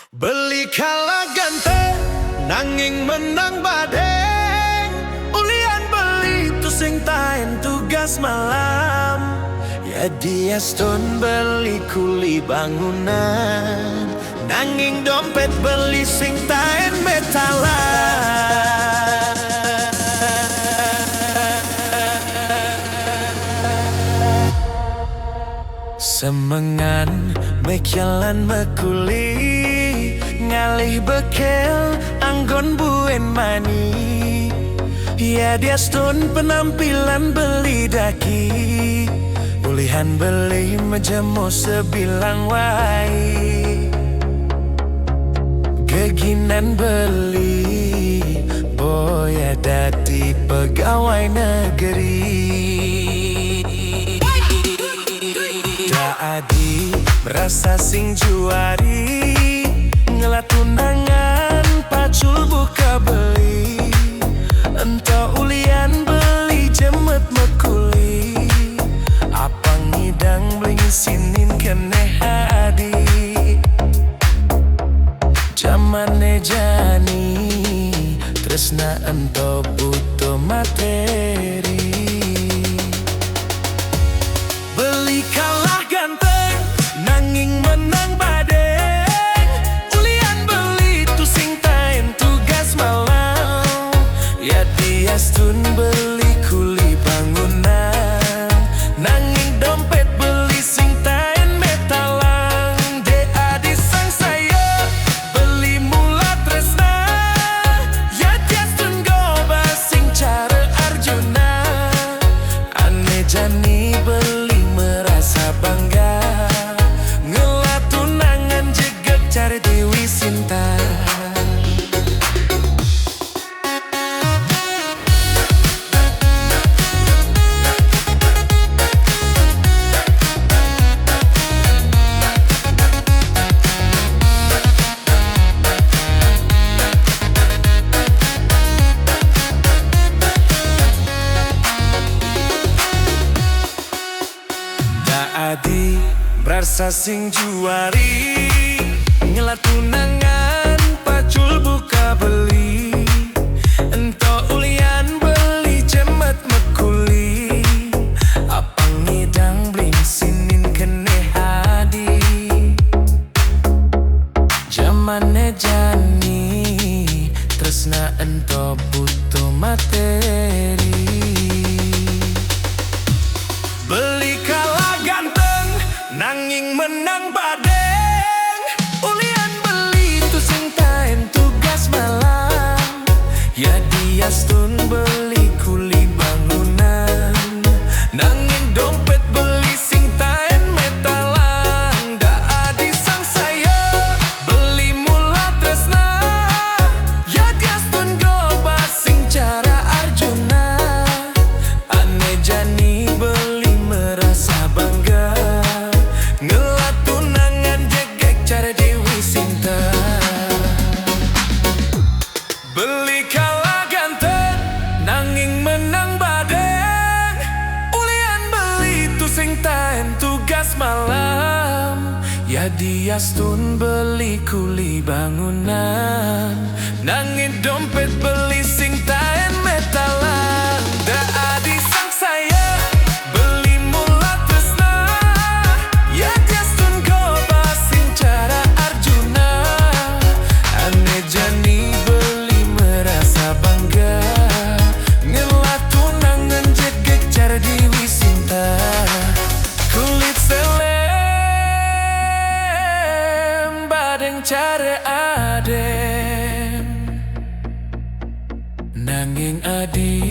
Beli kalah ganteng, nanging menang badeng. Ulian beli tu sing taen tugas malam. Ya dia stone beli kuli bangunan, nanging dompet beli sing taen metalan. Semengan mekialan mekuli, ngalih bekel anggon buen mani. Ya dia stone penampilan beli daki, ulihan beli menjemo sebilang wai. Keginan beli boya dadi pegawai negeri. Adi merasa sing juari, ngelat tunangan pacul buka beli. Entah ulian beli jemet mekuli, apa ngidang bling sinin keneh adi. Jamane jani tresna ento butuh materi. Beli kalah ganteng, nanging menang badeng. Ulian beli tu sing taen tugas malam. Ya dia stun beli kuli bangunan, nanging dompet beli sing taen metalang. De adi sang saya beli mula tresna. Ya dia stun goba sing cara Arjuna. Ane jani beli bangga, ngelat tunangan jeget cari Dewi Sinta. Adi berasa sing juari, ngelat tunangan pacul buka beli. Ento ulian beli jemet mekuli, apa ngidang bling sinin keneh adi. Jamane jani tresna ento butuh materi. Beli kalah ganteng, nanging menang badeng. Ulian beli tu sing taen tugas malam. Ya dia stun beli kuli bangunan, nanging dompet beli sing taen metalang. Da adi sang saya beli mula tresna. Ya dia stun goba sing cara Arjuna. Ane jani beli merasa bangga, ngelat tunangan jegek cara Dewi Sinta. Beli kalah ganteng, nanging menang badeng. Ulian beli tu sing taen tugas malam. Ya dia stun beli kuli bangunan, nanging dompet beli sing taen metalang. Da adi sang saya beli mula tresna. Ya dia stun goba sing cara Arjuna. Ane jani beli merasa bangga, ngelat tunangan jegek cara Dewi Sinta. Kulit selem badeng cara adem, nanging adi